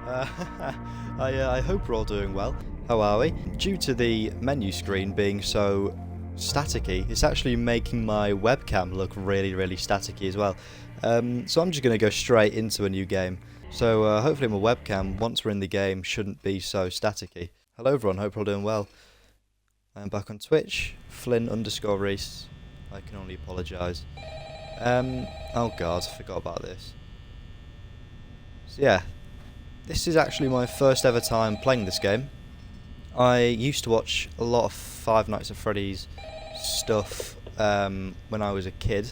I hope we're all doing well. How are we? Due to the menu screen being so staticky, it's actually making my webcam look really staticky as well. So I'm just going to go straight into a new game. So hopefully my webcam, once we're in the game, shouldn't be so staticky. Hello everyone, hope you're all doing well. I'm back on Twitch, Flynn_Rhys. I can only apolagise. Oh god, forgot about this. So yeah, this is actually my first ever time playing this game. I used to watch a lot of Five Nights at Freddy's stuff when I was a kid.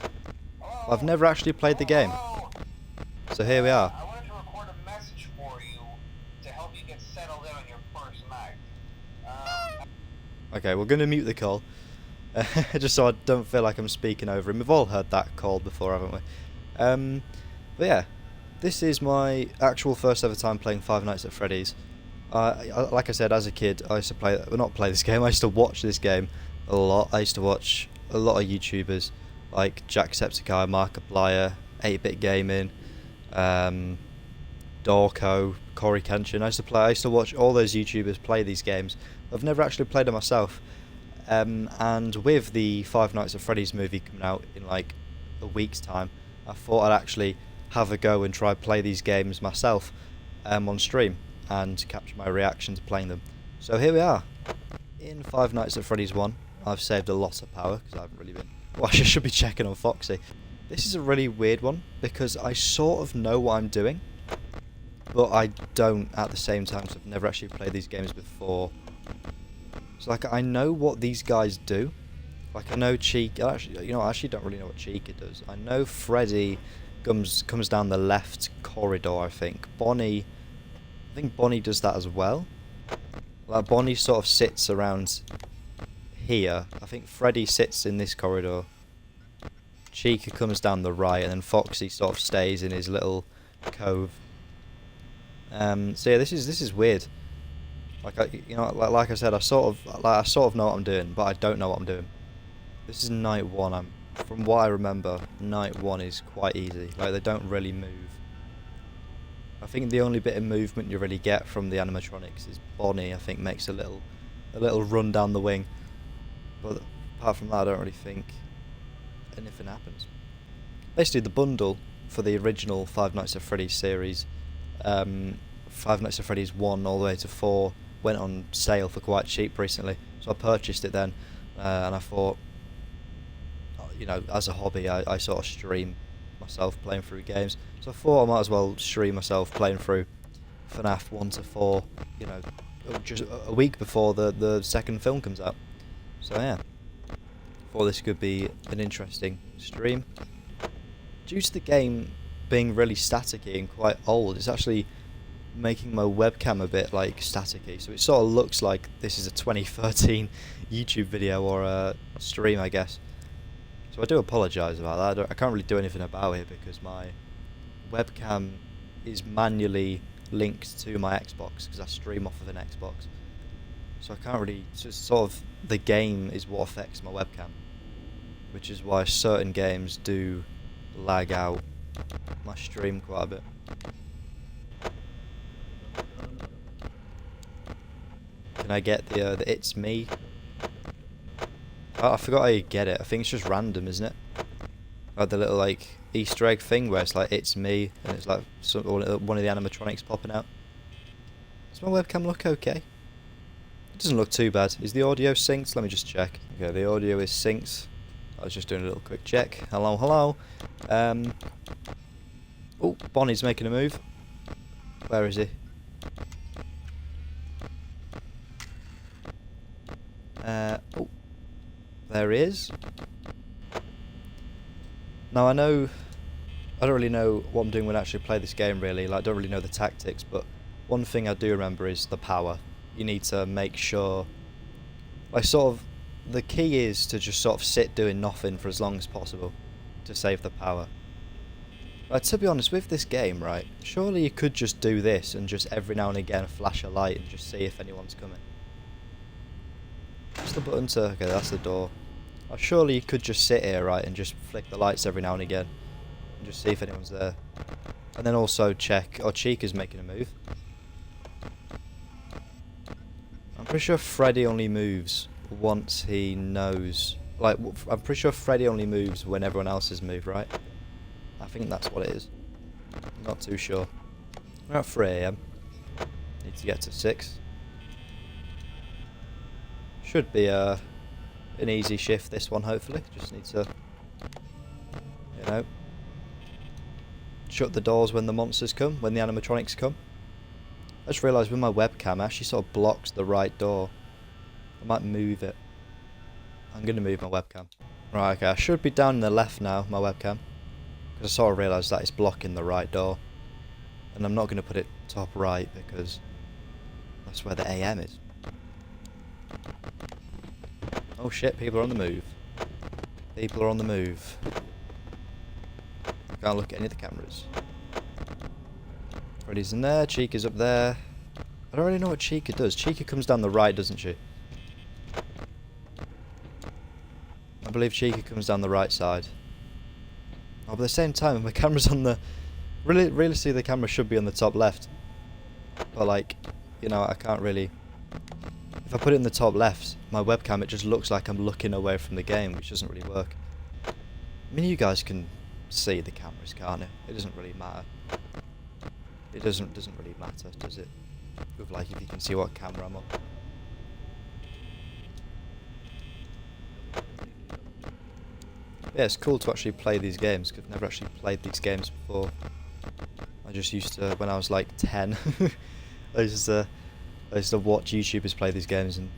I've never actually played the game. So here we are. I wanted to record a message for you to help you get settled in on your first night. Okay, we're going to mute the call. Just so I don't feel like I'm speaking over him. We've all heard that call before, haven't we? But yeah, this is my actual first ever time playing Five Nights at Freddy's. Like I said, as a kid, I used to not play this game, I used to watch this game a lot. I used to watch a lot of YouTubers like Jacksepticeye, Markiplier, 8-Bit Gaming, Dorko, Corey Kenshin. I used to watch all those YouTubers play these games. I've never actually played them myself. And with the Five Nights at Freddy's movie coming out in like a week's time, I thought I'd actually have a go and try play these games myself on stream and capture my reaction to playing them. So here we are in Five Nights at Freddy's 1. I've saved a lot of power because I haven't really been. Well, I should be checking on Foxy. This is a really weird one because I sort of know what I'm doing, but I don't at the same time because I've never actually played these games before. So like I know what these guys do. Like I know Cheek. Actually, I actually don't really know what Chica does. I know Freddy comes down the left corridor. I think Bonnie does that as well. Like Bonnie sort of sits around here. I think Freddy sits in this corridor. Chica comes down the right, and then Foxy sort of stays in his little cove. So yeah, this is weird. Like like I said, I sort of know what I'm doing, but I don't know what I'm doing. This is night 1. From what I remember, night 1 is quite easy. Like they don't really move. I think the only bit of movement you really get from the animatronics is Bonnie. I think makes a little run down the wing, but apart from that, I don't really think anything happens. Basically, the bundle for the original Five Nights at Freddy's series, Five Nights at Freddy's 1 all the way to 4, went on sale for quite cheap recently, so I purchased it then, and I thought, as a hobby, I sort of stream myself playing through games, so I thought I might as well stream myself playing through FNaF 1 to 4, just a week before the second film comes out. So yeah, thought this could be an interesting stream. Due to the game being really staticky and quite old, it's actually making my webcam a bit like staticky, so it sort of looks like this is a 2013 YouTube video or a stream, I guess. So I do apologise about that. I can't really do anything about it because my webcam is manually linked to my Xbox because I stream off of an Xbox. So I can't really. So it's sort of the game is what affects my webcam, which is why certain games do lag out my stream quite a bit. Can I get the it's me? I forgot how you get it. I think it's just random, isn't it? Like the little like Easter egg thing where it's like it's me and it's like one of the animatronics popping out. Does my webcam look okay? It doesn't look too bad. Is the audio synced? Let me just check. Okay, the audio is synced. I was just doing a little quick check. Hello. Oh, Bonnie's making a move. Where is he? Oh, there he is. Now I don't really know what I'm doing when I actually play this game really, like I don't really know the tactics, but one thing I do remember is the power. You need to make sure, like the key is to just sort of sit doing nothing for as long as possible to save the power. Like, to be honest, with this game, right, surely you could just do this and just every now and again flash a light and just see if anyone's coming. What's the button to... Okay, that's the door. Surely you could just sit here, right, and just flick the lights every now and again and just see if anyone's there. And then also check... Oh, Chica's making a move. pretty sure Freddy only moves once he knows. Like, I'm pretty sure Freddy only moves when everyone else has moved, right? I think that's what it is. Not too sure. We're at 3 AM. Need to get to 6. Should be an easy shift, this one, hopefully. Just need to, you know, shut the doors when the monsters come, when the animatronics come. I just realised with my webcam, it actually sort of blocks the right door. I might move it. I'm going to move my webcam. Right, okay, I should be down in the left now, my webcam. Because I sort of realised that it's blocking the right door. And I'm not going to put it top right because that's where the AM is. Oh shit, people are on the move. People are on the move. I can't look at any of the cameras. Freddy's in there, Chica's up there. I don't really know what Chica does. Chica comes down the right, doesn't she? I believe Chica comes down the right side. Oh, but at the same time, my camera's on the... Realistically, the camera should be on the top left. But, like, you know, I can't really... If I put it in the top left, my webcam, it just looks like I'm looking away from the game, which doesn't really work. I mean, you guys can see the cameras, can't it? It doesn't really matter. It doesn't really matter, does it? With, like, if you can see what camera I'm on. Yeah, it's cool to actually play these games, because I've never actually played these games before. I just used to, when I was like 10, I used to watch YouTubers play these games, and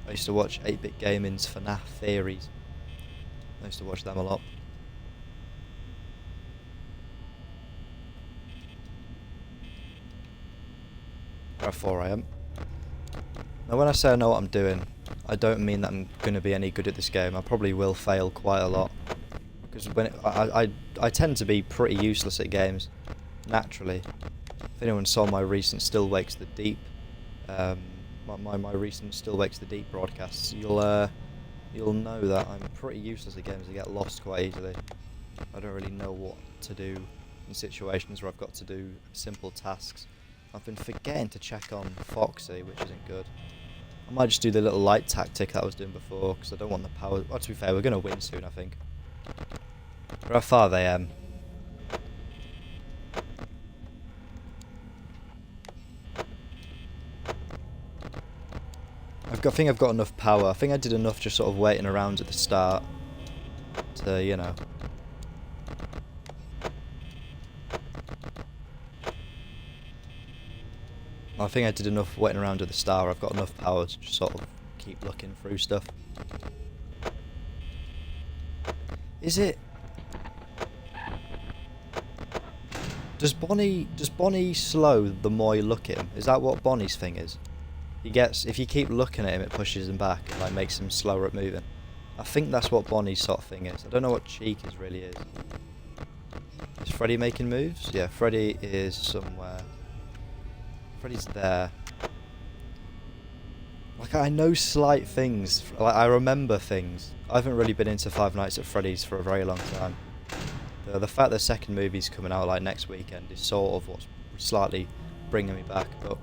I used to watch 8-Bit Gaming's FNaF theories. I used to watch them a lot. At 4 AM. Now when I say I know what I'm doing, I don't mean that I'm going to be any good at this game. I probably will fail quite a lot. Because when I tend to be pretty useless at games, naturally. If anyone saw my recent Still Wakes the Deep, my recent Still Wakes the Deep broadcasts, you'll know that I'm pretty useless at games. I get lost quite easily. I don't really know what to do in situations where I've got to do simple tasks. I've been forgetting to check on Foxy, which isn't good. I might just do the little light tactic that I was doing before, because I don't want the power... Well, to be fair, we're going to win soon, I think. We're at 5 AM. I think I've got enough power. I think I did enough just sort of waiting around at the start to, you know... I think I did enough waiting around at the start. I've got enough power to just sort of keep looking through stuff. Is it... Does Bonnie slow the more you look at him? Is that what Bonnie's thing is? He gets... If you keep looking at him, it pushes him back and like makes him slower at moving. I think that's what Bonnie's sort of thing is. I don't know what Chica's really is. Is Freddy making moves? Yeah, Freddy is somewhere. Freddy's there. Like, I know slight things. Like, I remember things. I haven't really been into Five Nights at Freddy's for a very long time. The fact the second movie's coming out like next weekend is sort of what's slightly bringing me back. But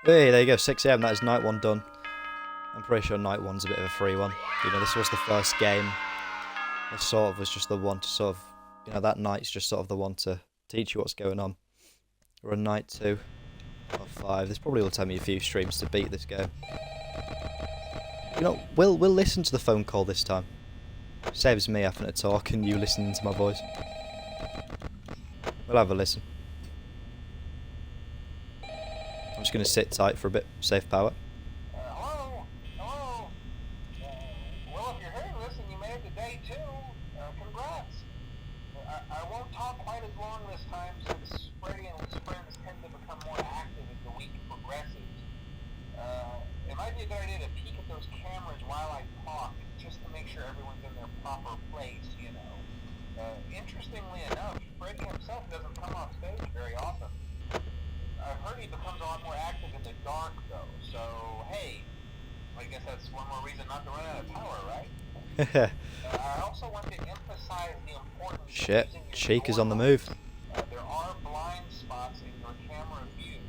hey, there you go, 6 AM. That is night 1 done. I'm pretty sure night 1's a bit of a free one. You know, this was the first game. This sort of was just the one to sort of, you know, that night's just sort of the one to teach you what's going on. We're on night 2 or 5. This probably will take me a few streams to beat this game. You know, we'll listen to the phone call this time. Saves me having to talk and you listening to my voice. We'll have a listen. I'm just going to sit tight for a bit, save power. Hello? Hello? Well, if you're hearing this and you made it to day 2, congrats. I won't talk quite as long this time since Freddy and his friends tend to become more active as the week progresses. It might be a good idea to peek at those cameras while I talk, just to make sure everyone's in their proper place, you know. Interestingly enough, Freddy himself doesn't come off stage very often. I've heard he becomes a lot more active in the dark, though, so, hey, I guess that's one more reason not to run out of power, right? I also want to emphasize the importance of using your Chica's on the move. There are blind spots in your camera view.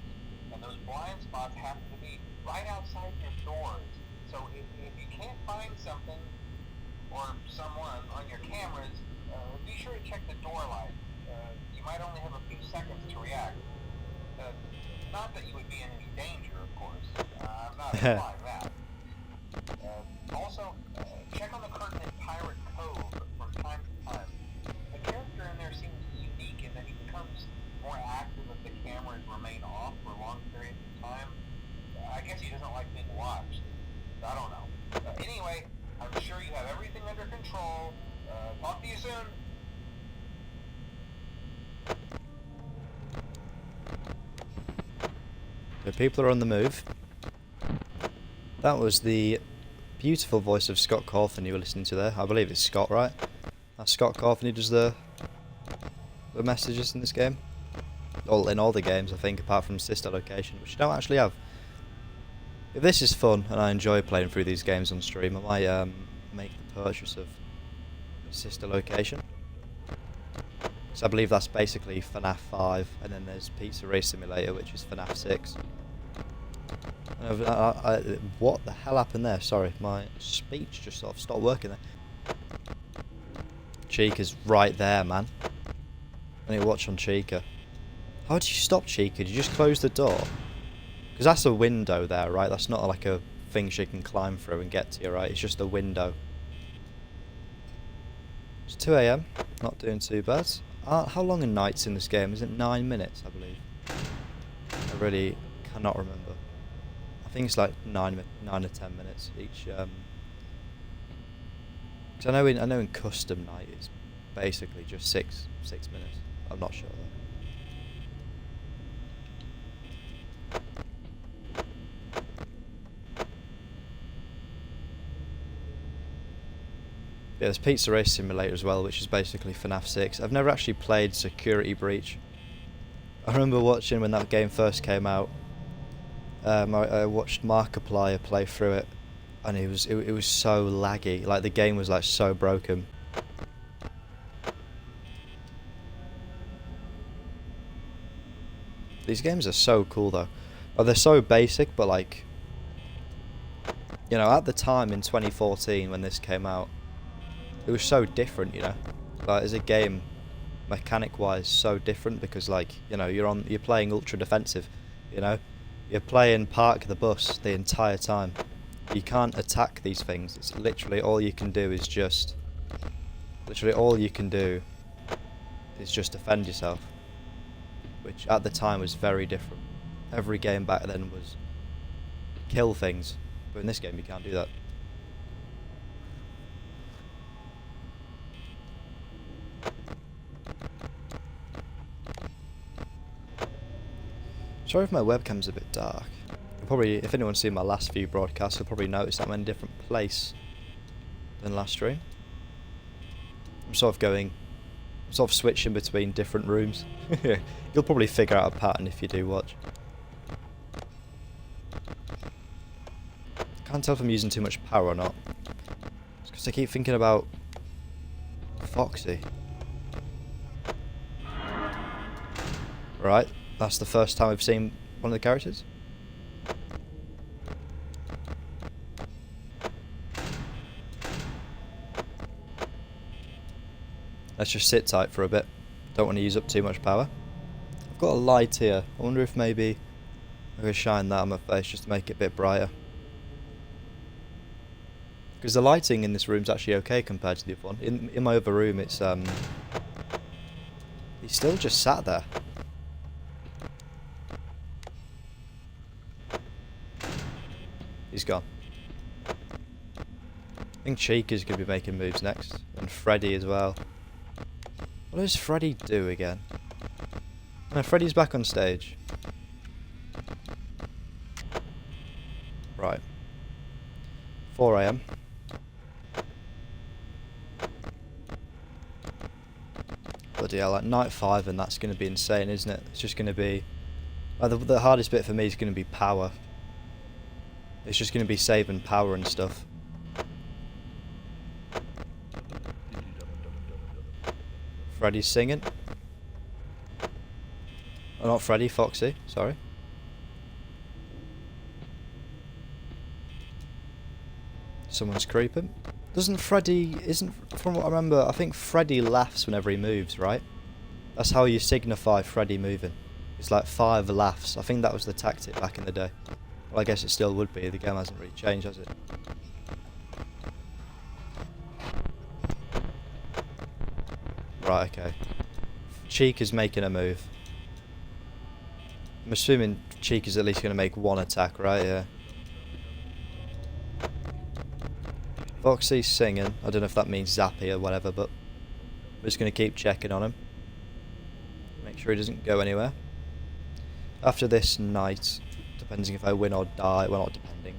and those blind spots happen to be right outside your doors. So if you can't find something or someone on your cameras, be sure to check the door light. You might only have a few seconds to react. Not that you would be in any danger, of course. I'm not implying that. Also, check on the curtain in Pirate Cove from time to time. The character in there seems unique in that he becomes more active if the cameras remain off for long periods of time. I guess he doesn't like being watched. I don't know. Anyway, I'm sure you have everything under control. Talk to you soon. The people are on the move. That was the beautiful voice of Scott Cawthon you were listening to there. I believe it's Scott, right? That's Scott Cawthon who does the messages in this game. In all the games, I think, apart from Sister Location, which you don't actually have. If this is fun and I enjoy playing through these games on stream, I might make the purchase of Sister Location. So I believe that's basically FNaF 5, and then there's Pizza Race Simulator, which is FNaF 6. What the hell happened there? Sorry, my speech just sort of stopped working there. Chica's right there, man. I need to watch on Chica. How did you stop Chica? Did you just close the door? Because that's a window there, right? That's not like a thing she can climb through and get to you, right? It's just a window. It's 2 AM. Not doing too bad. How long are nights in this game? Is it 9 minutes, I believe? I really cannot remember. I think it's like 9 or 10 minutes each. Because I know in custom night it's basically just 6 minutes. I'm not sure though. Yeah, there's Pizza Race Simulator as well, which is basically FNaF 6. I've never actually played Security Breach. I remember watching when that game first came out. I watched Markiplier play through it, and it was so laggy. Like the game was like so broken. These games are so cool though. Oh, they're so basic, but like, you know, at the time in 2014 when this came out, it was so different, you know. Like as a game, mechanic-wise, so different because, like, you know, you're playing ultra defensive, you know. You're playing park the bus the entire time. You can't attack these things. It's literally all you can do is just, defend yourself, which at the time was very different. Every game back then was kill things, but in this game you can't do that. Sorry if my webcam's a bit dark. Probably, if anyone's seen my last few broadcasts, you'll probably notice I'm in a different place than last stream. I'm sort of switching between different rooms. You'll probably figure out a pattern if you do watch. Can't tell if I'm using too much power or not. It's because I keep thinking about Foxy. Right. That's the first time I've seen one of the characters. Let's just sit tight for a bit. Don't want to use up too much power. I've got a light here. I wonder if maybe I could shine that on my face just to make it a bit brighter. Because the lighting in this room's actually okay compared to the other one. In my other room, it's he's still just sat there. He's gone. I think Chica's going to be making moves next. And Freddy as well. What does Freddy do again? No, Freddy's back on stage. Right. 4 AM. Bloody hell, like night 5 and that's going to be insane, isn't it? It's just going to be... the hardest bit for me is going to be power. It's just going to be saving power and stuff. Freddy's singing. Oh, not Freddy, Foxy, sorry. someone's creeping. Doesn't Freddy... Isn't... From what I remember, I think Freddy laughs whenever he moves, right? That's how you signify Freddy moving. It's like 5 laughs. I think that was the tactic back in the day. Well, I guess it still would be. The game hasn't really changed, has it? Right, okay. Cheek is making a move. I'm assuming Cheek is at least going to make 1 attack, right? Yeah. Foxy's singing. I don't know if that means zappy or whatever, but I'm just going to keep checking on him. Make sure he doesn't go anywhere. After this night, depending if I win or die, well, not depending.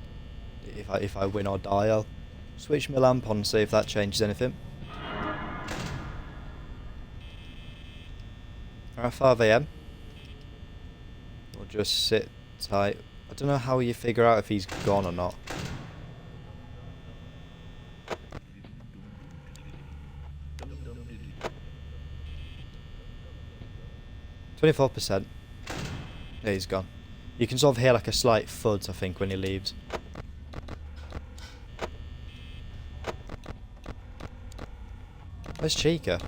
If I win or die, I'll switch my lamp on and see if that changes anything. Alright, 5 AM. We'll just sit tight. I don't know how you figure out if he's gone or not. %. Yeah, he's gone. You can sort of hear like a slight thud, I think, when he leaves. Where's Chica?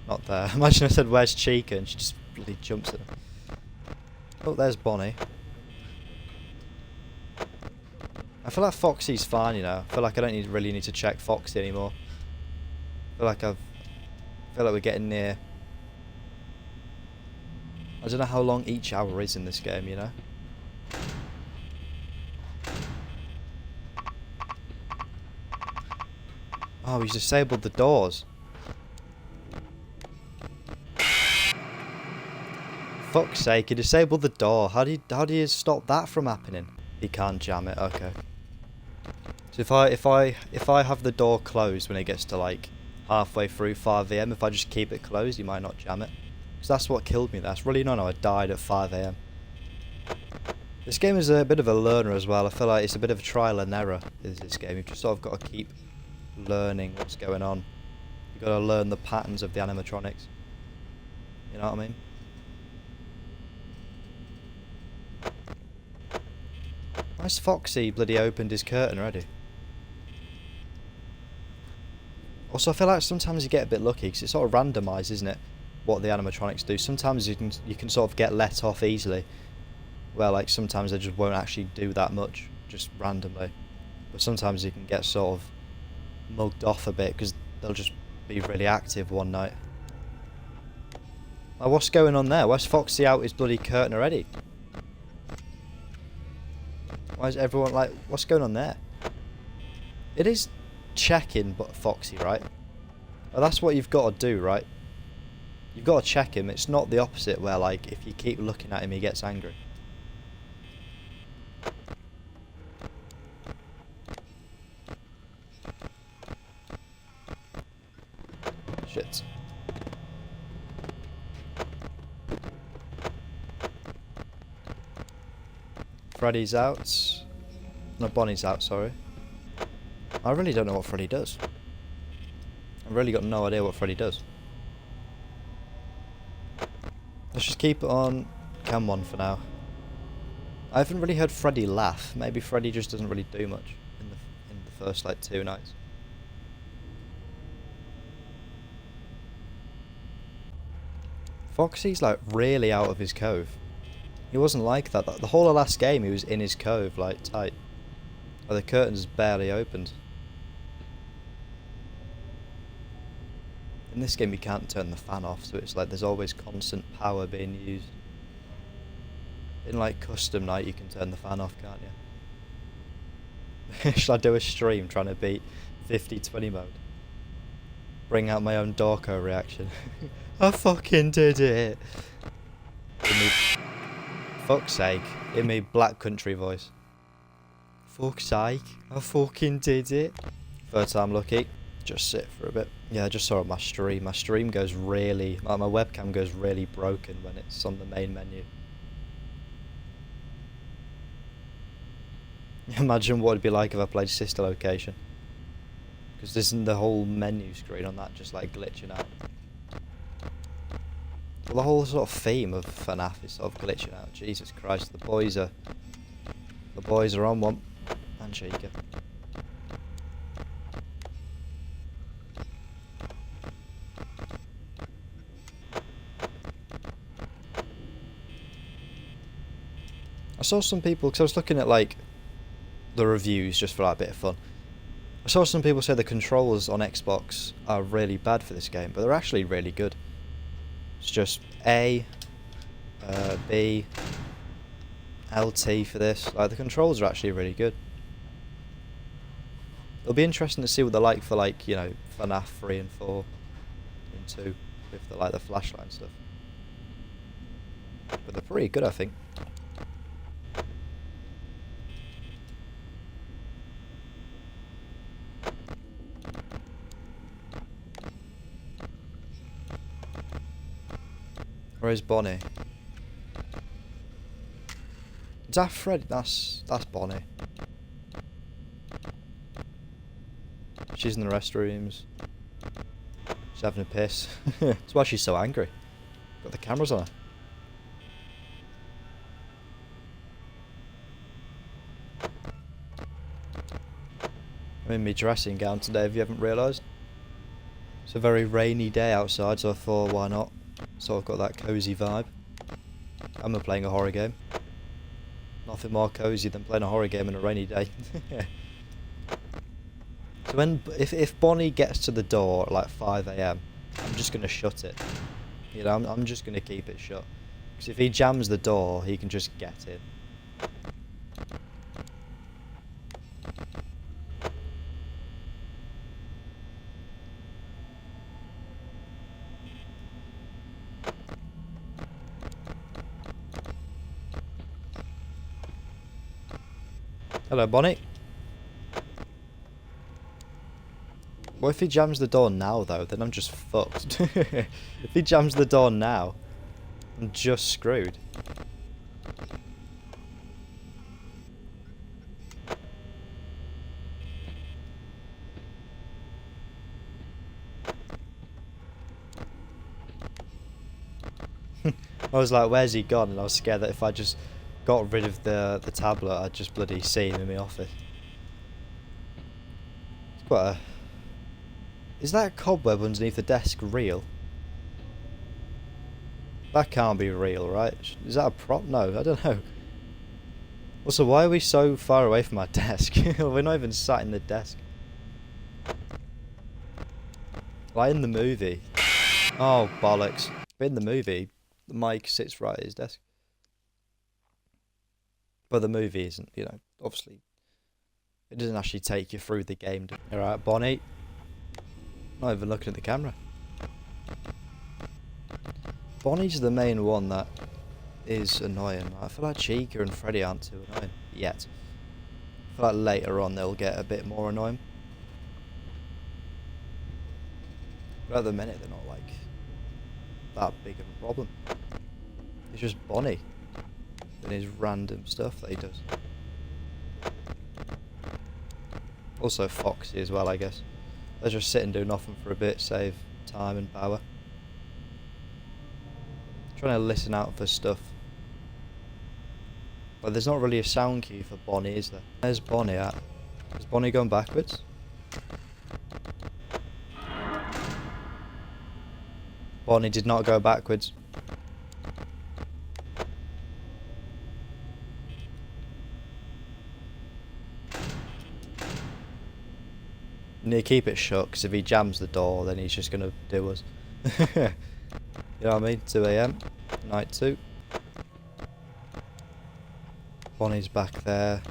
Not there. Imagine I said, where's Chica? And she just bloody jumps at him. Oh, there's Bonnie. I feel like Foxy's fine, you know. I feel like I don't really need to check Foxy anymore. I feel like we're getting near. I don't know how long each hour is in this game, you know. Oh, he's disabled the doors. Fuck's sake, he disabled the door. How do you stop that from happening? He can't jam it, okay. So if I have the door closed when it gets to like halfway through 5 AM, if I just keep it closed, he might not jam it. Because that's what killed me. That's really no, I died at 5 AM. This game is a bit of a learner as well. I feel like it's a bit of a trial and error, is this game. You've just sort of got to keep learning what's going on. You've got to learn the patterns of the animatronics. You know what I mean? Why's Foxy bloody opened his curtain already? Also, I feel like sometimes you get a bit lucky because it's sort of randomised, isn't it? What the animatronics do. Sometimes you can sort of get let off easily. Well, like sometimes they just won't actually do that much, just randomly. But sometimes you can get sort of mugged off a bit because they'll just be really active one night. Like, what's going on there? Why's Foxy out his bloody curtain already? Why is everyone like, what's going on there? It is checking but Foxy, right? Well, that's what you've got to do, right? You've got to check him. It's not the opposite where like if you keep looking at him he gets angry. Shit. Freddy's out. No, Bonnie's out, sorry. I really don't know what Freddy does. I've really got no idea what Freddy does. Let's just keep it on cam 1 for now. I haven't really heard Freddy laugh. Maybe Freddy just doesn't really do much in the first like 2 nights. Foxy's like really out of his cove. He wasn't like that. The whole of last game he was in his cove, like tight. Oh, the curtains barely opened. In this game you can't turn the fan off, so it's like there's always constant power being used. In like custom night you can turn the fan off, can't you? Should I do a stream trying to beat 50/20 mode? Bring out my own Dorko reaction. I fucking did it! Fuck's sake, in me Black Country voice. Fuck's sake, I fucking did it. Third time lucky. Just sit for a bit. Yeah, I just saw it on my stream. My stream goes really... my webcam goes really broken when it's on the main menu. Imagine what it'd be like if I played Sister Location. Because isn't the whole menu screen on that just like glitching out? Well, the whole sort of theme of FNaF is sort of glitching out. Jesus Christ, the boys are on one. on, Chica. I saw some people, because I was looking at like the reviews just for like, a bit of fun. I saw some people say the controls on Xbox are really bad for this game, but they're actually really good. It's just A, B, LT for this. Like, the controls are actually really good. It'll be interesting to see what they're like for, like, you know, FNaF 3 and 4 and 2 with the, like, the flashlight and stuff. But they're pretty good, I think. Where's Bonnie? Is that Freddy? That's Bonnie. She's in the restrooms. She's having a piss. That's why she's so angry. Got the cameras on her. I'm in my dressing gown today, if you haven't realised. It's a very rainy day outside, so I thought, why not? So I've got that cosy vibe. I'm playing a horror game. Nothing more cosy than playing a horror game on a rainy day. So if Bonnie gets to the door at like 5 AM, I'm just gonna shut it. You know, I'm just gonna keep it shut. Because if he jams the door, he can just get in. Hello, Bonnie. What if he jams the door now, though? Then I'm just fucked. If he jams the door now, I'm just screwed. I was like, where's he gone? And I was scared that if I just got rid of the tablet, I'd just bloody see him in my office. It's quite a... Is that cobweb underneath the desk real? That can't be real, right? Is that a prop? No, I don't know. Also, why are we so far away from our desk? We're not even sat in the desk. Like in the movie. Oh, bollocks. But in the movie, the mic sits right at his desk. But the movie isn't, you know, obviously. It doesn't actually take you through the game. Alright, Bonnie. Not even looking at the camera. Bonnie's the main one that is annoying. I feel like Chica and Freddy aren't too annoying yet. I feel like later on they'll get a bit more annoying. But at the minute they're not like that big of a problem. It's just Bonnie and his random stuff that he does. Also Foxy as well, I guess. They'll just sit and do nothing for a bit, save time and power. Trying to listen out for stuff. But there's not really a sound cue for Bonnie, is there? Where's Bonnie at? Has Bonnie gone backwards? Bonnie did not go backwards. You need to keep it shut, because if he jams the door, then he's just going to do us. You know what I mean? 2 AM, night 2. Bonnie's back there.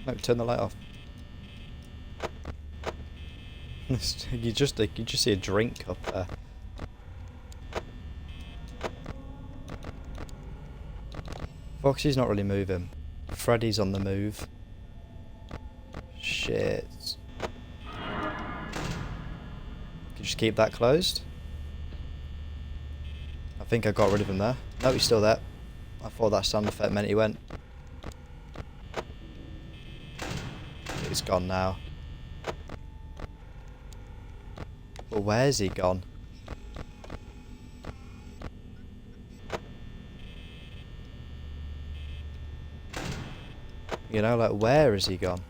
No, turn the light off. you just see a drink up there. Foxy's not really moving. Freddy's on the move. Shit. Can you just keep that closed? I think I got rid of him there. No, he's still there. I thought that sound effect meant he went. He's gone now. But where's he gone? You know, like, where has he gone?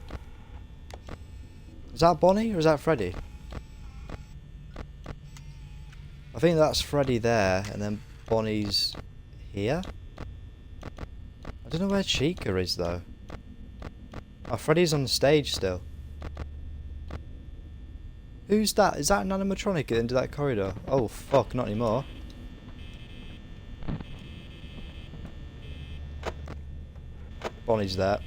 Is that Bonnie or is that Freddy? I think that's Freddy there, and then Bonnie's here? I don't know where Chica is, though. Oh, Freddy's on the stage still. Who's that? Is that an animatronic into that corridor? Oh, fuck, not anymore. Bonnie's there.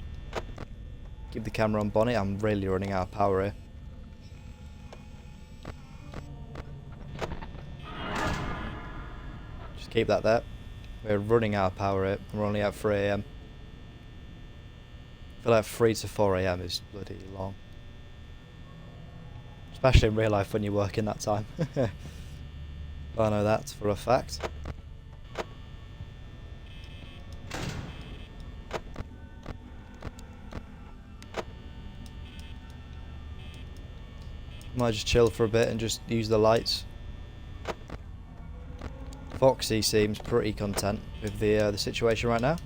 Keep the camera on Bonnie. I'm really running out of power here. Just keep that there. We're running out of power here. We're only at 3 AM. I feel like 3 to 4 AM is bloody long. Especially in real life when you work in that time. I know that for a fact. Might just chill for a bit and just use the lights. Foxy seems pretty content with the situation right now.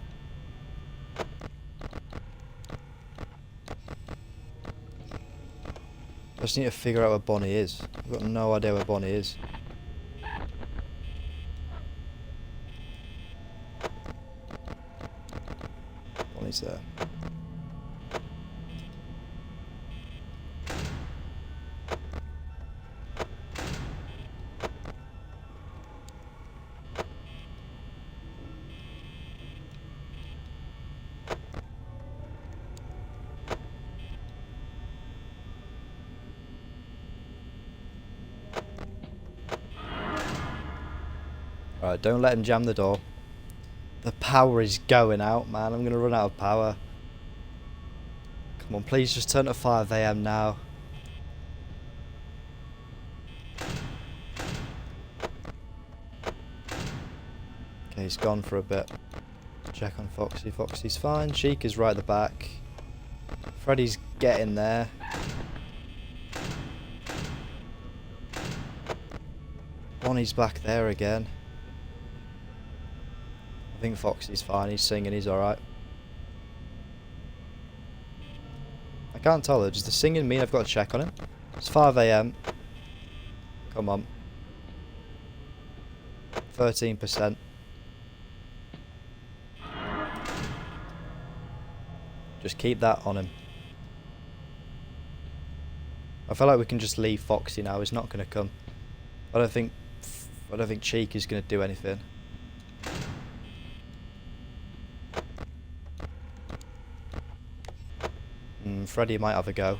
I just need to figure out where Bonnie is. I've got no idea where Bonnie is. Bonnie's there. Alright, don't let him jam the door. The power is going out, man. I'm gonna run out of power. Come on, please just turn to 5 AM now. Okay, he's gone for a bit. Check on Foxy. Foxy's fine. Chica's right at the back. Freddy's getting there. Bonnie's back there again. I think Foxy's fine, he's singing, he's alright. I can't tell though, does the singing mean I've got to check on him? It's 5 AM. Come on. 13%. Just keep that on him. I feel like we can just leave Foxy now, he's not going to come. I don't think Cheek is going to do anything. Freddy might have a go.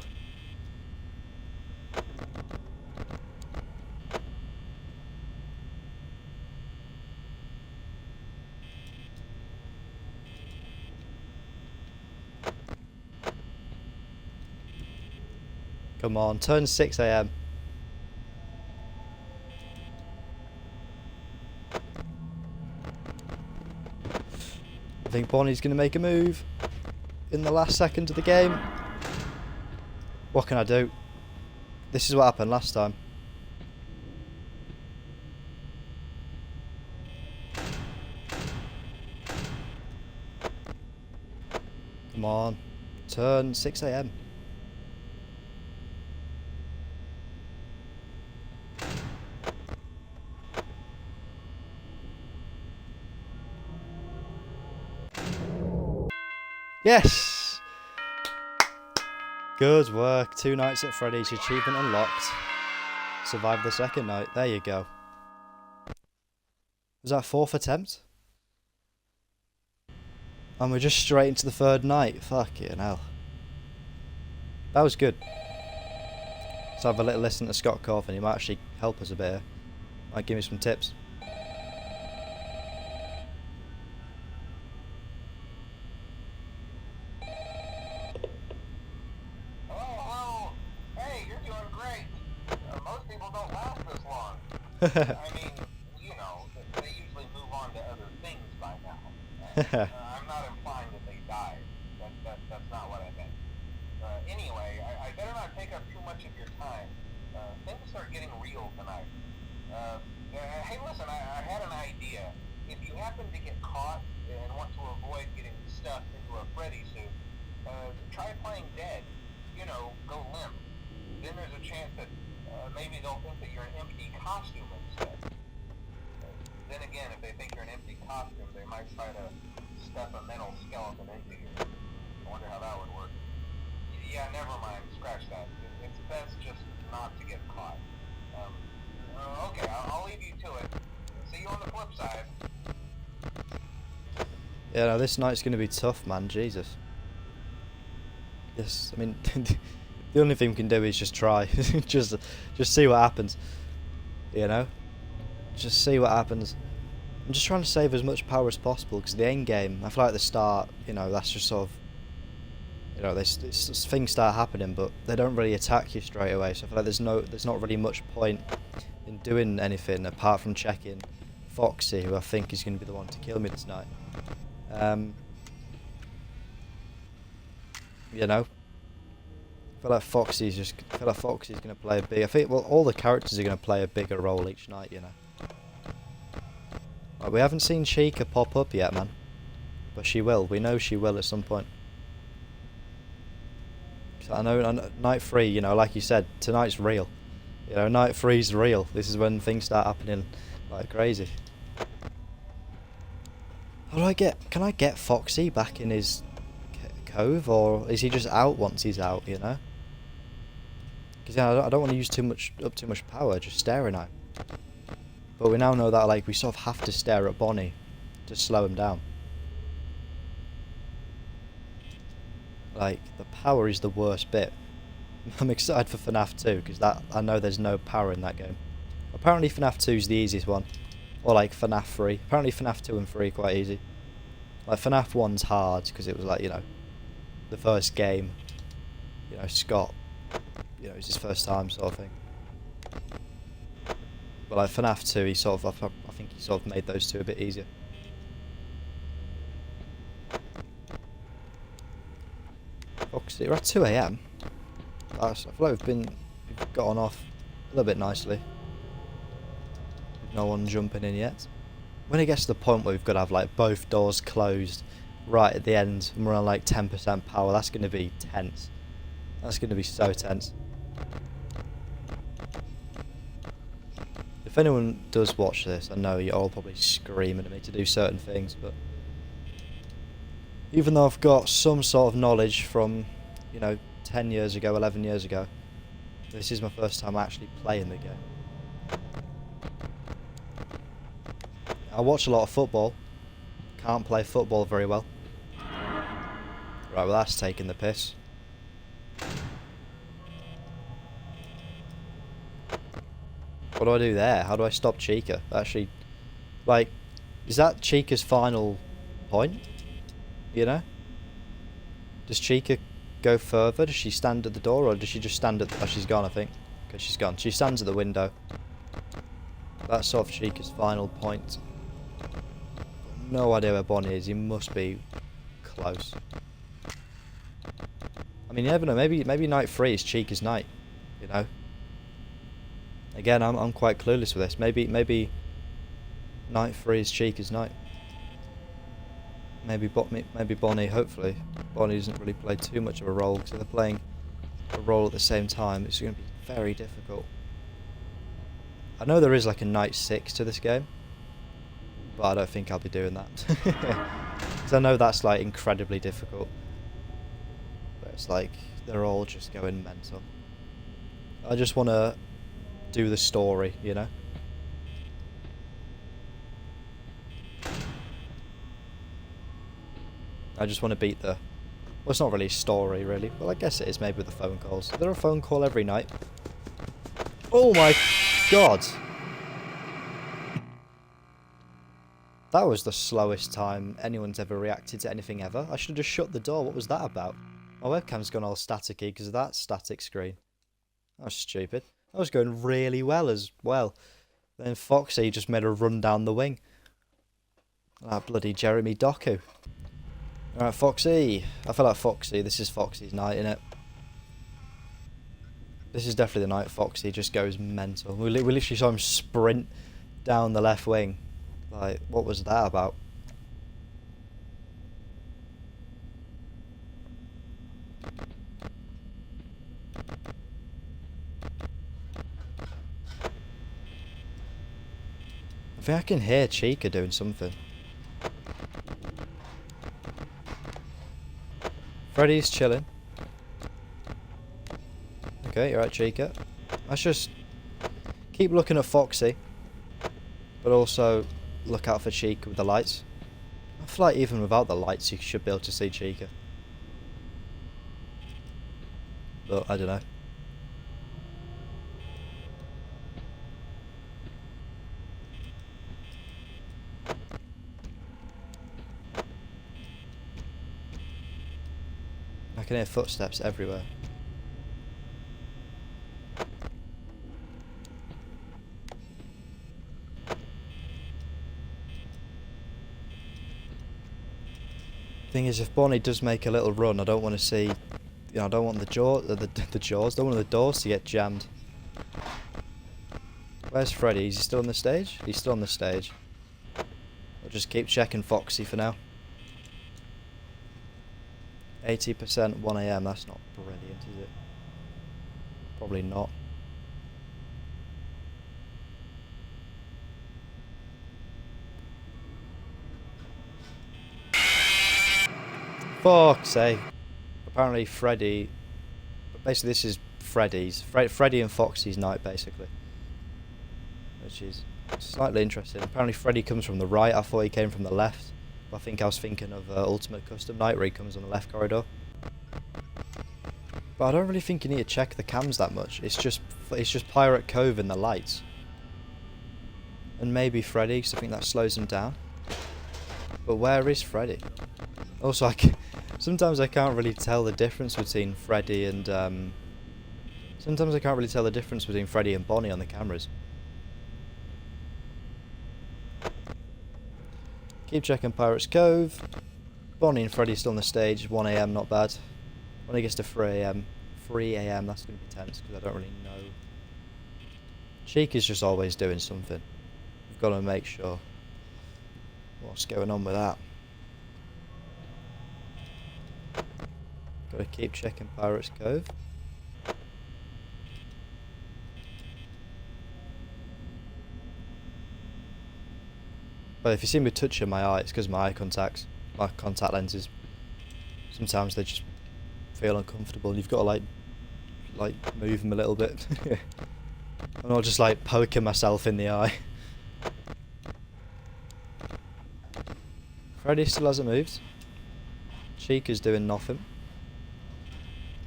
Come on, turn 6 AM. I think Bonnie's going to make a move in the last second of the game. What can I do? This is what happened last time. Come on. Turn 6 AM. Yes! Good work. 2 nights at Freddy's. Achievement unlocked. Survived the second night. There you go. Was that 4th attempt? And we're just straight into the 3rd night. Fucking hell. That was good. Let's have a little listen to Scott Coffin. He might actually help us a bit here. Might give me some tips. I mean, you know, they usually move on to other things by now. I'm not implying that they died. That's not what I meant. Anyway, I better not take up too much of your time. Things are getting real tonight. Hey, listen, I had an idea. If you happen to get caught and want to avoid getting stuffed into a Freddy suit, try playing dead. You know, go limp. Then there's a chance that maybe they'll think that you're an empty costume instead. Then again, if they think you're an empty costume, they might try to stuff a mental skeleton into you. I wonder how that would work. Yeah, never mind. Scratch that. It's best just not to get caught. Okay, I'll leave you to it. See you on the flip side. Yeah, no, this night's going to be tough, man. Jesus. Yes, I mean, the only thing we can do is just try. just see what happens. You know? Just see what happens. I'm just trying to save as much power as possible, because the end game, I feel like at the start, you know, that's just sort of, you know, things start happening, but they don't really attack you straight away. So I feel like there's not really much point in doing anything apart from checking Foxy, who I think is going to be the one to kill me this night. You know, I feel like Foxy's going to play a big. I think all the characters are going to play a bigger role each night. You know. Right, we haven't seen Chica pop up yet, man, but she will. We know she will at some point. So I know night 3. You know, like you said, tonight's real. You know, night 3's real. This is when things start happening like crazy. How do I can I get Foxy back in his cove, or is he just out once he's out, you know? Because I don't want to use too much power just staring at him. But we now know that, like, we sort of have to stare at Bonnie to slow him down. Like, the power is the worst bit. I'm excited for FNaF 2, because I know there's no power in that game. Apparently FNaF 2 is the easiest one. Or like FNaF 3. Apparently FNaF 2 and 3 are quite easy. Like FNaF 1's hard, because it was like, you know, the first game. You know, Scott, you know, it's his first time sort of thing. But like FNaF 2, I think he sort of made those two a bit easier. Foxy, we're at 2 AM. I feel like we've gotten off a little bit nicely. No one jumping in yet. When it gets to the point where we've got to have like both doors closed right at the end and we're on like 10% power, that's going to be tense. That's going to be so tense. If anyone does watch this, I know you're all probably screaming at me to do certain things, but even though I've got some sort of knowledge from, you know, 10 years ago, 11 years ago, this is my first time actually playing the game. I watch a lot of football. Can't play football very well. Right, well that's taking the piss. What do I do there? How do I stop Chica? Actually, like, is that Chica's final point? You know? Does Chica go further? Does she stand at the door, or does she just stand at... Oh, she's gone, I think. Okay, she's gone. She stands at the window. That's sort of Chica's final point. No idea where Bonnie is. He must be close. I mean, you never know. Maybe night 3 is Chica's night. You know. Again, I'm quite clueless with this. Maybe night 3 is Chica's night. Maybe Bonnie. Hopefully, Bonnie doesn't really play too much of a role, because if they're playing a role at the same time, it's going to be very difficult. I know there is like a night 6 to this game, but I don't think I'll be doing that. Because I know that's like incredibly difficult. But it's like they're all just going mental. I just want to do the story, you know? I just want to beat the... Well, it's not really a story, really. Well, I guess it is, maybe with the phone calls. Is there a phone call every night? Oh my god! That was the slowest time anyone's ever reacted to anything ever. I should have just shut the door. What was that about? My webcam's gone all staticky because of that static screen. That was stupid. That was going really well as well. Then Foxy just made a run down the wing. Ah, bloody Jeremy Doku. Alright, Foxy. I feel like Foxy. This is Foxy's night, innit? This is definitely the night Foxy just goes mental. We literally saw him sprint down the left wing. Like, what was that about? I think I can hear Chica doing something. Freddy's chilling. Okay, you're right, Chica. Let's just keep looking at Foxy, but also look out for Chica with the lights. I feel like even without the lights you should be able to see Chica. But I don't know. I can hear footsteps everywhere. Thing is, if Bonnie does make a little run, I don't want to see, you know, I don't want the jaws, don't want the doors to get jammed. Where's Freddy? Is he still on the stage? He's still on the stage. I'll just keep checking Foxy for now. 80% 1 AM, that's not brilliant, is it? Probably not. Fuck's sake. Apparently Freddy... Basically this is Freddy's. Freddy and Foxy's night, basically. Which is slightly interesting. Apparently Freddy comes from the right. I thought he came from the left. But I think I was thinking of Ultimate Custom Night, where he comes on the left corridor. But I don't really think you need to check the cams that much. It's just Pirate Cove and the lights. And maybe Freddy, because I think that slows him down. But where is Freddy? Also, sometimes I can't really tell the difference between Freddy and... sometimes I can't really tell the difference between Freddy and Bonnie on the cameras. Keep checking Pirates Cove. Bonnie and Freddy still on the stage. 1 AM, not bad. When it gets to 3 AM, that's going to be tense because I don't really know. Cheek is just always doing something. We've got to make sure what's going on with that. Got to keep checking Pirates Cove. But if you see me touching my eye, it's because my contact lenses, sometimes they just feel uncomfortable. You've got to like move them a little bit. I'm not just like poking myself in the eye. Freddy still hasn't moved. Chica's doing nothing.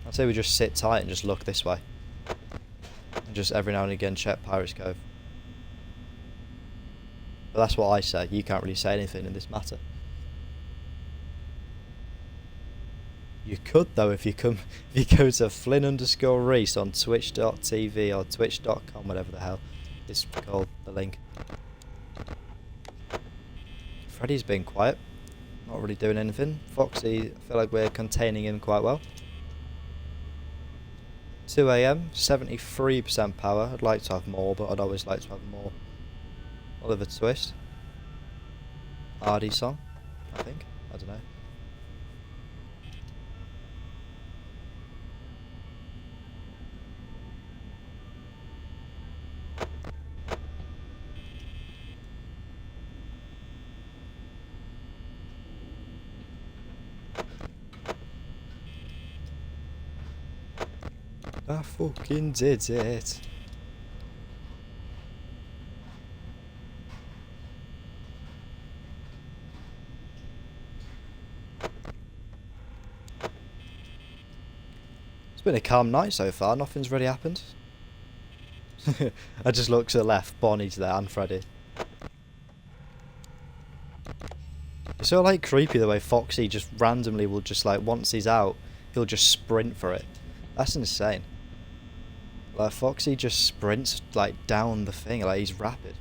I'd say we just sit tight and just look this way. And just every now and again check Pirates Cove. But that's what I say. You can't really say anything in this matter. You could though if you go to Flynn_Rhys on twitch.tv or twitch.com, whatever the hell it's called, the link. Freddy's been quiet. Not really doing anything. Foxy, I feel like we're containing him quite well. 2 AM, 73% power. I'd like to have more, but I'd always like to have more. Oliver Twist. Ardy song, I think. I don't know. I fucking did it. It's been a calm night so far, nothing's really happened. I just look to the left, Bonnie's there and Freddy. It's so like creepy the way Foxy just randomly will just like, once he's out, he'll just sprint for it. That's insane. Like Foxy just sprints like down the thing, like he's rapid.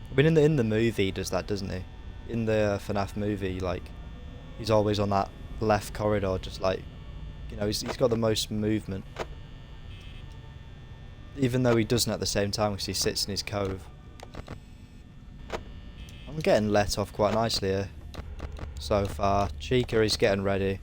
I mean in the movie he does that, doesn't he? In the FNaF movie, like he's always on that left corridor, just like, you know, he's got the most movement. Even though he doesn't at the same time because he sits in his cove. I'm getting let off quite nicely here so far. Chica is getting ready.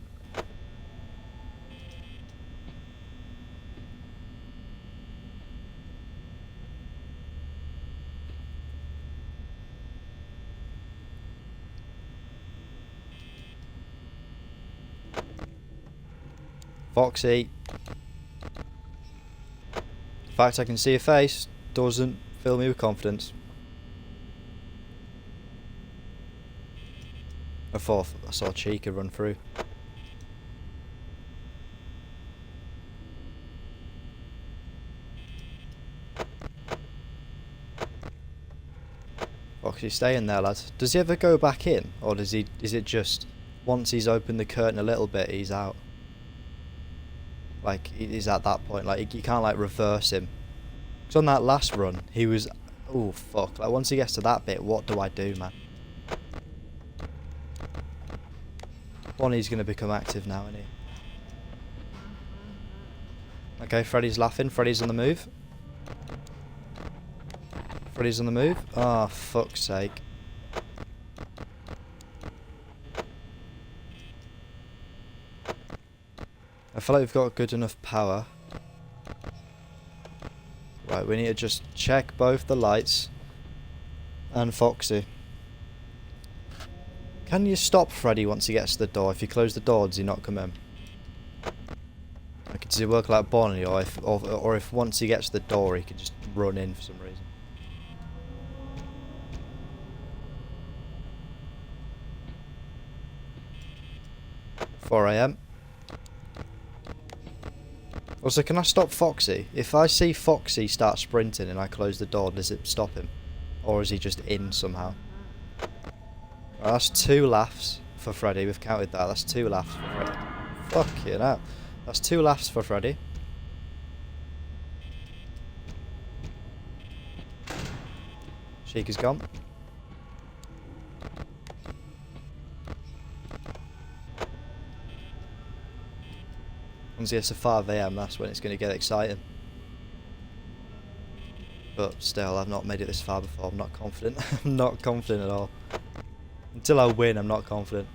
Foxy. The fact I can see a face doesn't fill me with confidence. I thought I saw Chica run through. Foxy, stay in there, lads. Does he ever go back in, or is it just once he's opened the curtain a little bit, he's out? Like, he's at that point. Like, you can't like reverse him. Because on that last run, he was, oh fuck. Like, once he gets to that bit, what do I do, man? Bonnie's gonna become active now, isn't he? Okay, Freddy's laughing. Freddy's on the move. Freddy's on the move. Oh, fuck's sake. I feel like we've got good enough power. Right, we need to just check both the lights and Foxy. Can you stop Freddy once he gets to the door? If you close the door, does he not come in? Like, does he work like Bonnie, or if once he gets to the door, he can just run in for some reason? 4 AM. Also, can I stop Foxy? If I see Foxy start sprinting and I close the door, does it stop him? Or is he just in somehow? Right, that's 2 laughs for Freddy. We've counted that. That's 2 laughs for Freddy. Fucking hell. That's 2 laughs for Freddy. Chica's gone. Once it gets to 5 AM, that's when it's going to get exciting. But still, I've not made it this far before. I'm not confident. I'm not confident at all. Until I win, I'm not confident.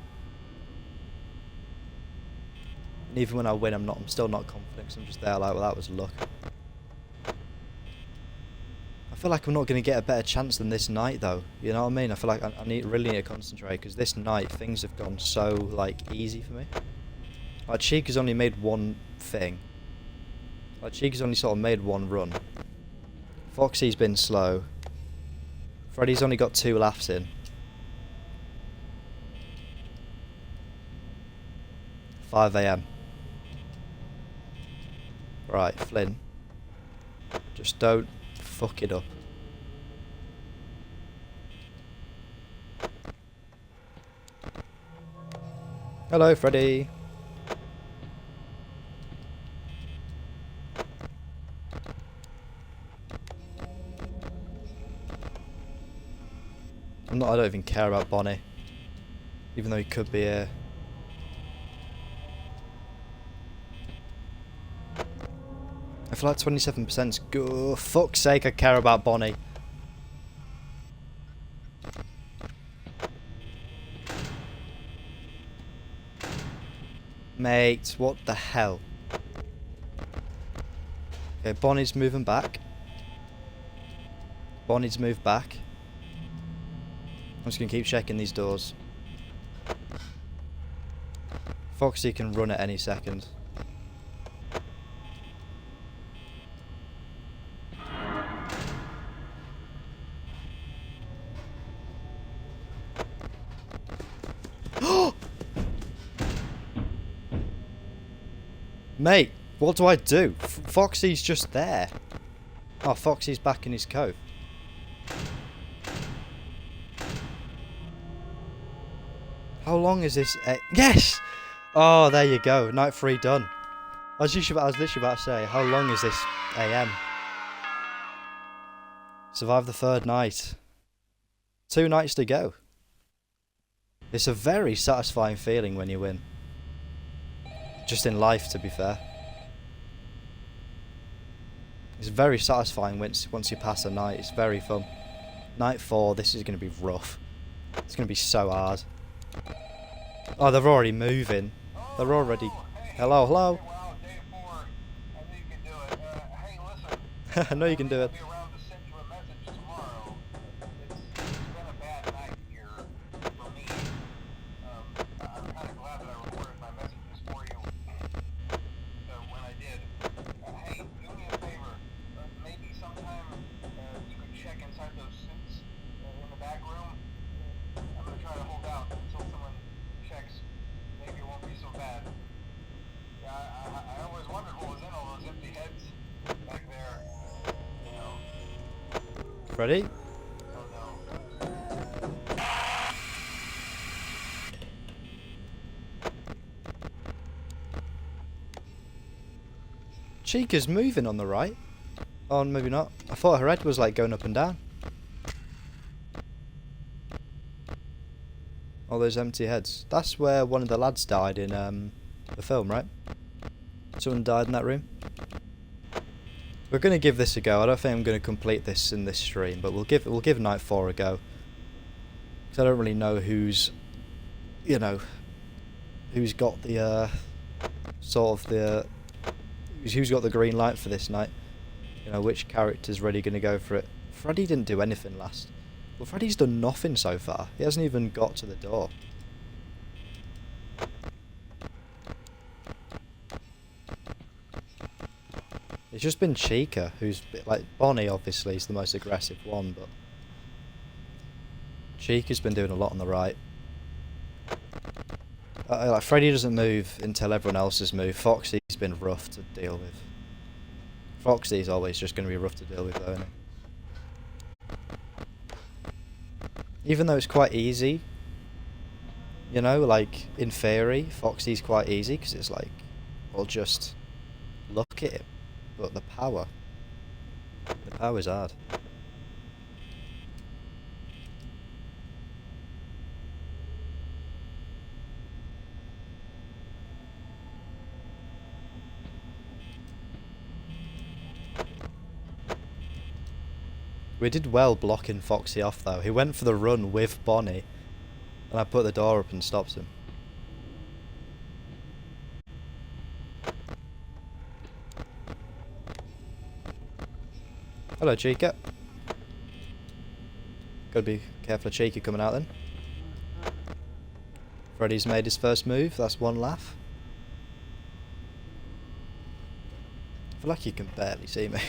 And even when I win, I'm still not confident, because I'm just there like, well, that was luck. I feel like I'm not going to get a better chance than this night, though. You know what I mean? I feel like I really need to concentrate, because this night, things have gone so, like, easy for me. Like, Chica's only made one thing. Like, Chica's only sort of made one run. Foxy's been slow. Freddy's only got 2 laughs in. 5 AM. Right, Flynn. Just don't fuck it up. Hello, Freddy. I don't even care about Bonnie. Even though he could be here. I feel like 27%'s good. Fuck's sake, I care about Bonnie. Mate, what the hell? Okay, Bonnie's moving back. Bonnie's moved back. I'm just going to keep checking these doors. Foxy can run at any second. Mate, what do I do? Foxy's just there. Oh, Foxy's back in his cove. How long is this? Yes! Oh, there you go. Night 3 done. I was literally about to say, how long is this AM? Survive the 3rd night. 2 nights to go. It's a very satisfying feeling when you win. Just in life, to be fair. It's very satisfying once you pass a night. It's very fun. Night 4, this is going to be rough. It's going to be so hard. Oh, they're already moving. They're already... Hello, hello. Wow, day 4. I knew you could do it. Hey, listen. I know you can do it. I'll be around to send you a message tomorrow. It's been a bad night here for me. I'm kind of glad that I recorded my messages for you. Freddy? Oh no. Chica's moving on the right. Oh, maybe not. I thought her head was like going up and down. All those empty heads. That's where one of the lads died in the film, right? Someone died in that room. We're gonna give this a go. I don't think I'm gonna complete this in this stream, but we'll give Night 4 a go. Because I don't really know who's, you know, who's got the sort of the who's got the green light for this night. You know, which character's really gonna go for it. Freddy didn't do anything last. Well, Freddy's done nothing so far. He hasn't even got to the door. It's just been Chica, who's like Bonnie. Obviously, is the most aggressive one, but Chica's been doing a lot on the right. Like Freddy doesn't move until everyone else has moved. Foxy's been rough to deal with. Foxy's always just going to be rough to deal with, though, isn't it? Even though it's quite easy, you know, like in theory, Foxy's quite easy because it's like, well, just look at it. But the power's hard. We did well blocking Foxy off though. He went for the run with Bonnie, and I put the door up and stopped him. Hello, Chica. Gotta be careful of Chica coming out then. Freddy's made his first move. That's one laugh. I feel like you can barely see me.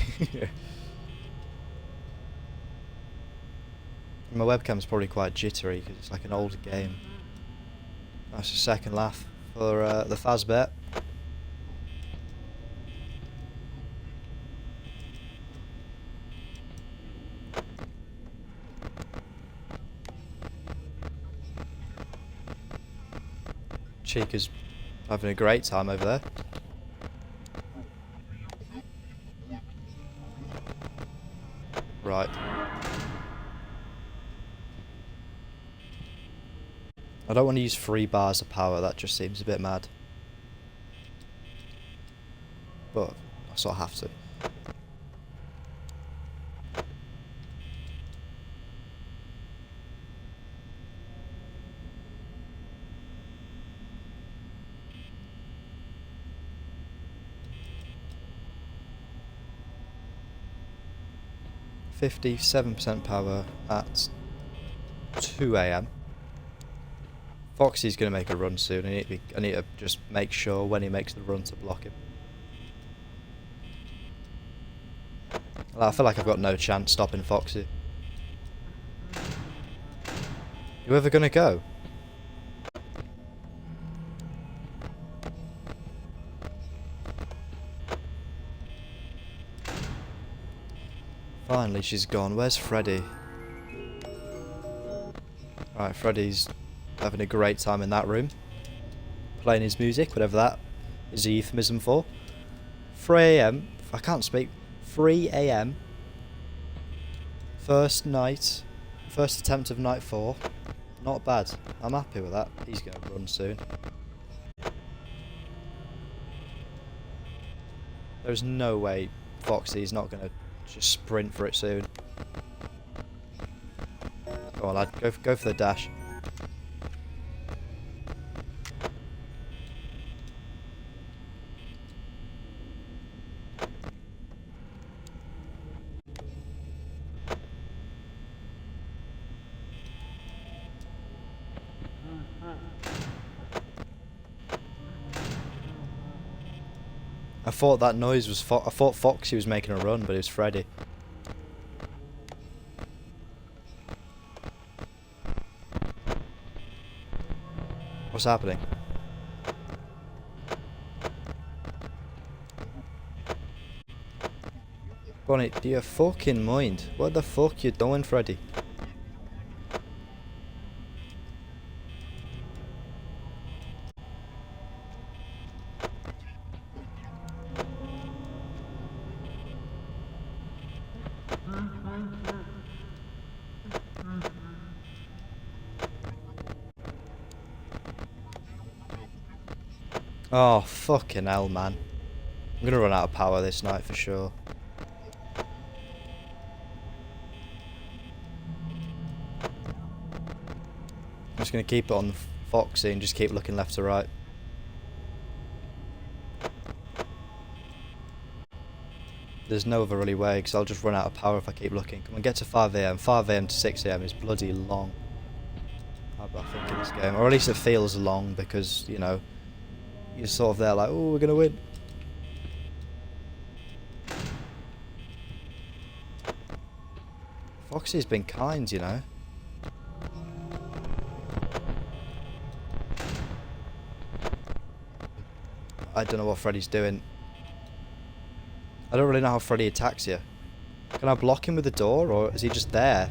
My webcam's probably quite jittery because it's like an old game. That's the second laugh for the Fazbear. Chica's having a great time over there. Right. I don't want to use 3 bars of power, that just seems a bit mad. But I sort of have to. %57 power at 2 AM. Foxy's going to make a run soon. I need to just make sure when he makes the run to block him. I feel like I've got no chance stopping Foxy. You ever going to go? Finally she's gone. Where's Freddy? Right, Freddy's having a great time in that room. Playing his music, whatever that is a euphemism for. 3 AM. I can't speak. 3 AM. First attempt of night 4. Not bad. I'm happy with that. He's going to run soon. There's no way Foxy's not going to just sprint for it soon. Go on, lad. Go for the dash. I thought that noise was I thought Foxy was making a run, but it was Freddy. What's happening? Bonnet, do you fucking mind? What the fuck you doing, Freddy? Oh, fucking hell, man. I'm gonna run out of power this night for sure. I'm just gonna keep it on Foxy and just keep looking left to right. There's no other really way, because I'll just run out of power if I keep looking. Come on, get to 5 AM. 5 AM to 6 AM is bloody long. I think in this game, or at least it feels long, because, you know, you're sort of there like, oh, we're gonna win. Foxy's been kind, you know. I don't know what Freddy's doing. I don't really know how Freddy attacks you. Can I block him with the door, or is he just there?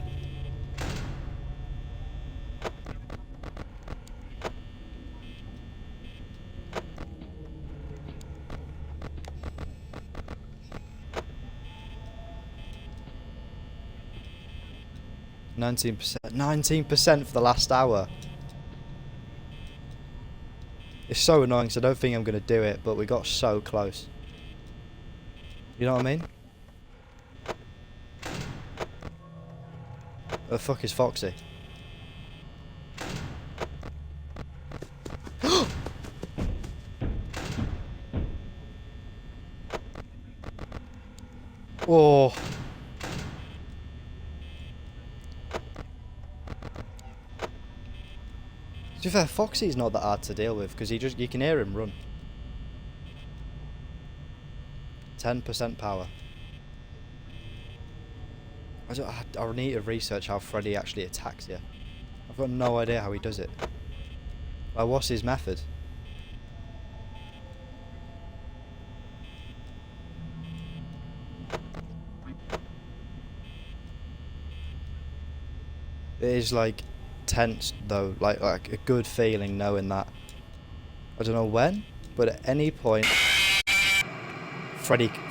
%. 19% for the last hour. It's so annoying, so I don't think I'm going to do it, but we got so close. You know what I mean? Where the fuck is Foxy? Oh. To be fair, Foxy's not that hard to deal with, because you can hear him run. 10% power. I need to research how Freddy actually attacks you. I've got no idea how he does it. Like, what's his method? It is like tense though, like a good feeling knowing that. I don't know when, but at any point,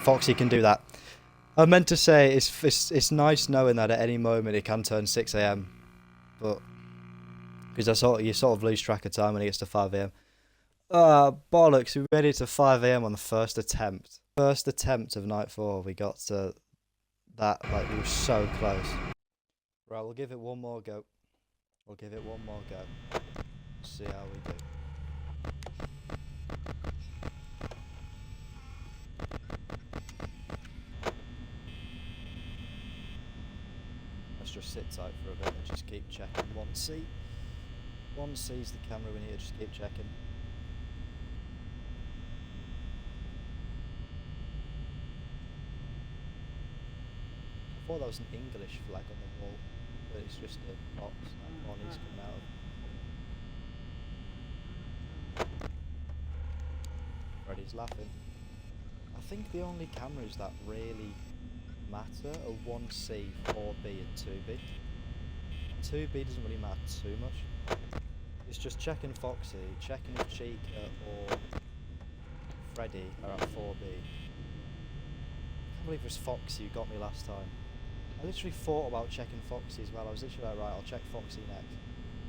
Foxy can do that. I meant to say it's nice knowing that at any moment it can turn 6 AM, but because you sort of lose track of time when it gets to 5 AM. Bollocks! We made it to 5 AM on the first attempt. First attempt of night 4, we got to that. Like, we were so close. Right, we'll give it one more go. We'll give it one more go. See how we do. Let's just sit tight for a bit and just keep checking. 1C. 1C's the camera we need to just keep checking. I thought that was an English flag on the wall, but it's just a box that Bonnie's coming out of. Freddy's laughing. I think the only cameras that really matter are 1C, 4B and 2B. 2B doesn't really matter too much. It's just checking Foxy, checking if Chica or Freddy are at 4B. I can't believe it was Foxy who got me last time. I literally thought about checking Foxy as well. I was literally like, right, I'll check Foxy next.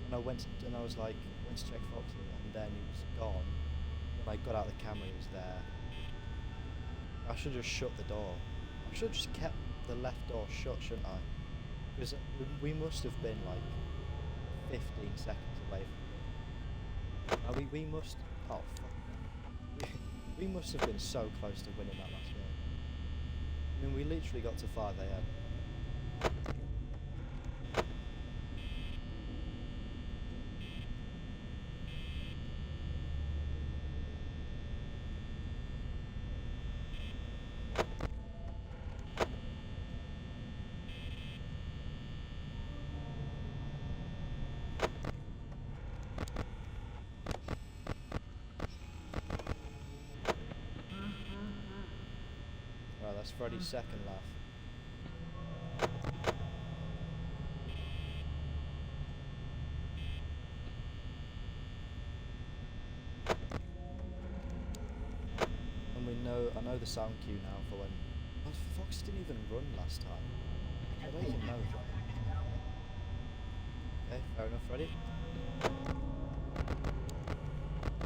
And I was like, went to check Foxy, and then he was gone. When I got out the camera, he was there. I should have just shut the door. I should have just kept the left door shut, shouldn't I? Because we must have been like 15 seconds away from it. We must. Oh fuck. We must have been so close to winning that last game. I mean, we literally got to 5 AM. Right, that's Freddy's second laugh. know the sound cue now for when... Well, Fox didn't even run last time. I don't even know that. Okay, fair enough, Freddy.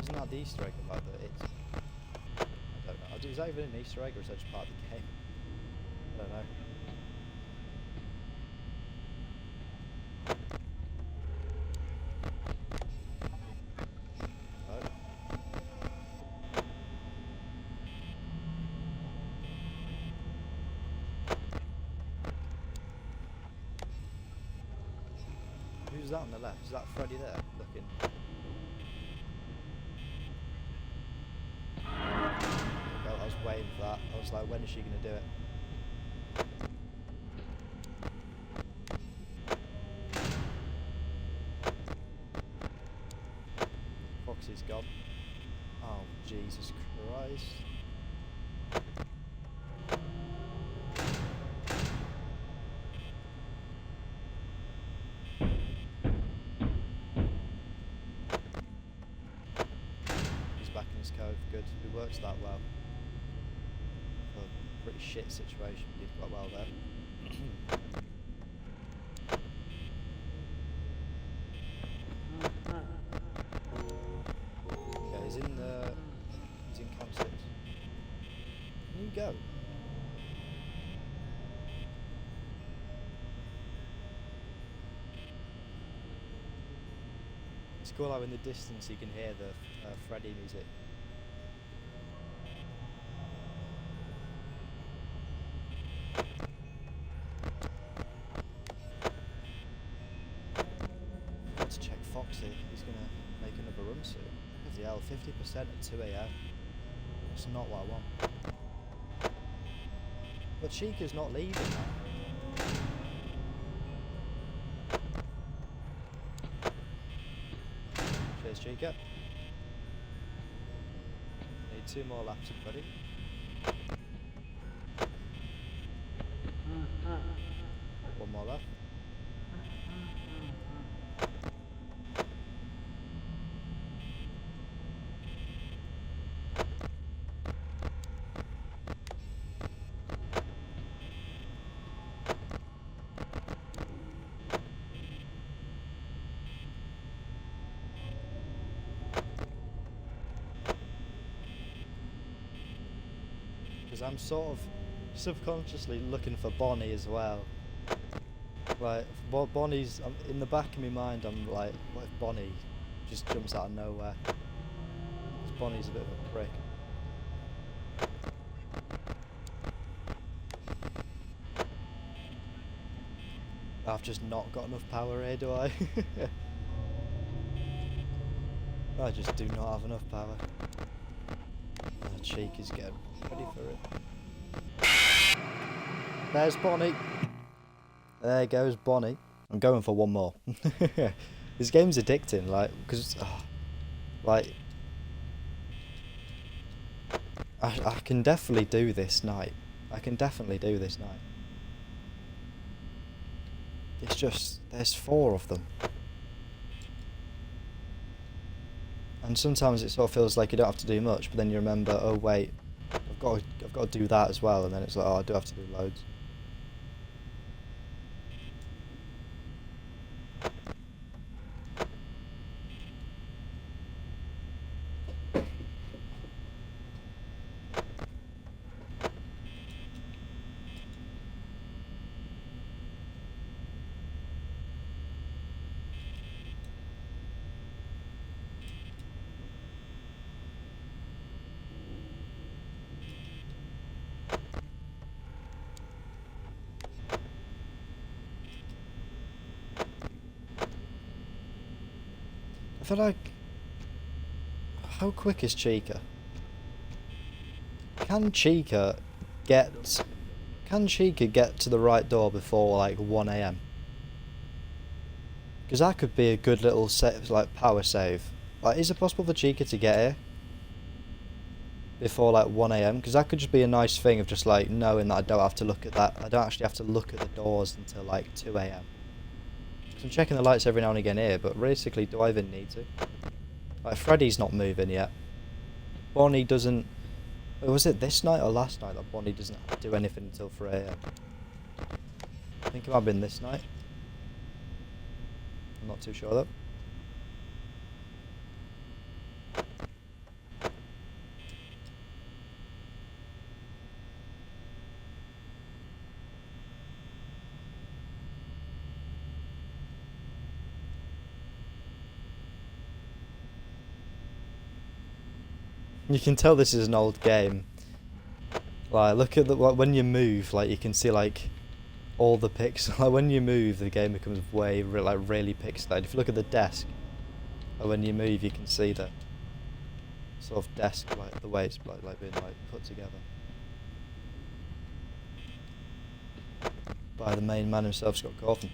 Isn't that the Easter egg about that it's... I don't know. Is that even an Easter egg or is that just part of the game? I don't know. Who's that on the left? Is that Freddy there? Looking. I was waiting for that. I was like, when is she going to do it? Foxy's gone. Oh, Jesus Christ. His cove, good. It works that well. For a pretty shit situation, we did quite well there. Yeah, he's in camp 6. Can you go? It's cool how in the distance you can hear the Freddy music. Let's check Foxy. He's gonna make another run soon. Bloody hell, 50% at 2 AM. That's not what I want. But Chica's not leaving now. Cheers, Chica. Need 2 more laps of Freddy. One more lap. Because I'm sort of subconsciously looking for Bonnie as well. Like, Bonnie's in the back of my mind. I'm like, what if Bonnie just jumps out of nowhere? Because Bonnie's a bit of a prick. I've just not got enough power here, do I? I just do not have enough power. The cheek is getting ready for it. There's Bonnie. There goes Bonnie. I'm going for one more. This game's addicting, like, because, like, I can definitely do this night. I can definitely do this night. It's just, there's 4 of them. And sometimes it sort of feels like you don't have to do much, but then you remember, oh wait, I've got to do that as well, and then it's like, oh, I do have to do loads. I feel like, how quick is Chica? Can Chica get to the right door before like 1 AM? Because that could be a good little like power save. Like, is it possible for Chica to get here before like 1 AM? Because that could just be a nice thing of just like knowing that I don't have to look at that. I don't actually have to look at the doors until like 2 AM. I'm checking the lights every now and again here, but realistically, do I even need to? Like, Freddy's not moving yet. Bonnie doesn't Was it this night or last night that Bonnie doesn't do anything until 3 AM? I think it might have been this night. I'm not too sure though. You can tell this is an old game. Like, look at the when you move, like you can see like all the pixels. Like when you move, the game becomes way really pixelated. If you look at the desk, like when you move, you can see the sort of desk, like the way it's like being like put together by the main man himself, Scott Cawthon.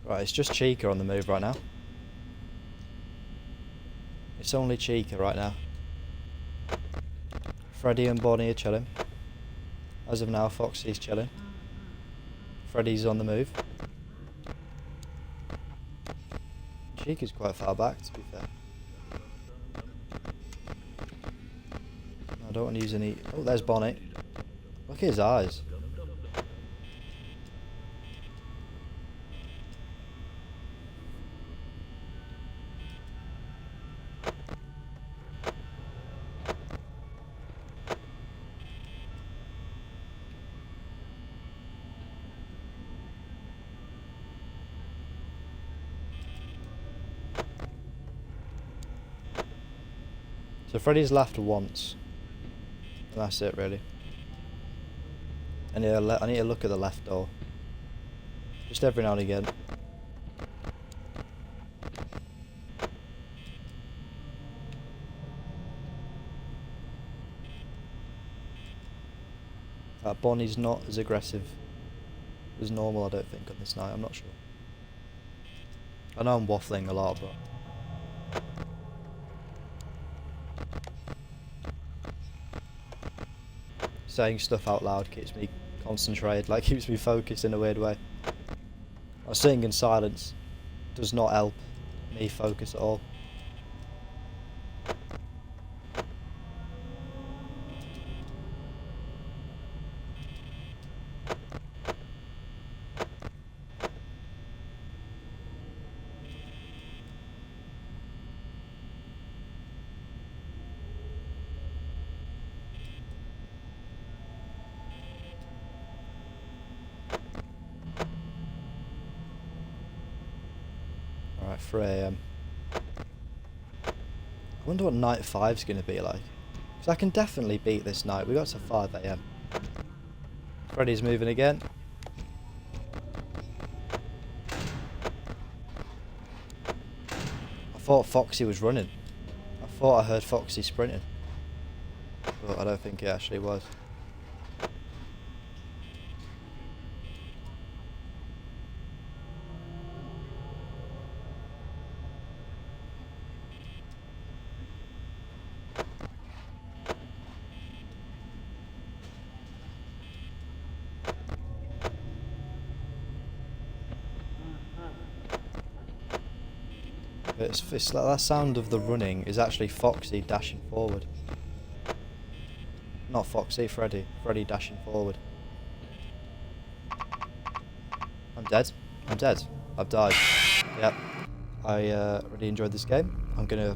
Right, it's just Chica on the move right now. It's only Chica right now. Freddy and Bonnie are chilling. As of now, Foxy's chilling. Freddy's on the move. Chica's quite far back, to be fair. I don't want to use any... Oh, there's Bonnie. Look at his eyes. So Freddy's laughed once. And that's it, really. I need to look at the left door. Just every now and again. Bonnie's not as aggressive as normal, I don't think, on this night. I'm not sure. I know I'm waffling a lot, but... saying stuff out loud keeps me concentrated, like keeps me focused in a weird way. Like sitting in silence does not help me focus at all. Alright, 3 AM. I wonder what night 5's going to be like. Because I can definitely beat this night. We got to 5 AM. Freddy's moving again. I thought Foxy was running. I thought I heard Foxy sprinting. But I don't think it actually was. It's like that sound of the running is actually Foxy dashing forward. Not Foxy, Freddy. Freddy dashing forward. I'm dead. I'm dead. I've died. Yep. I really enjoyed this game. I'm going to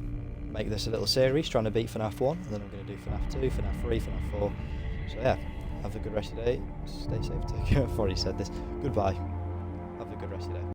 make this a little series trying to beat FNaF 1, and then I'm going to do FNaF 2, FNaF 3, FNaF 4. So yeah, have a good rest of the day. Stay safe, take care. I've already said this. Goodbye. Have a good rest of the day.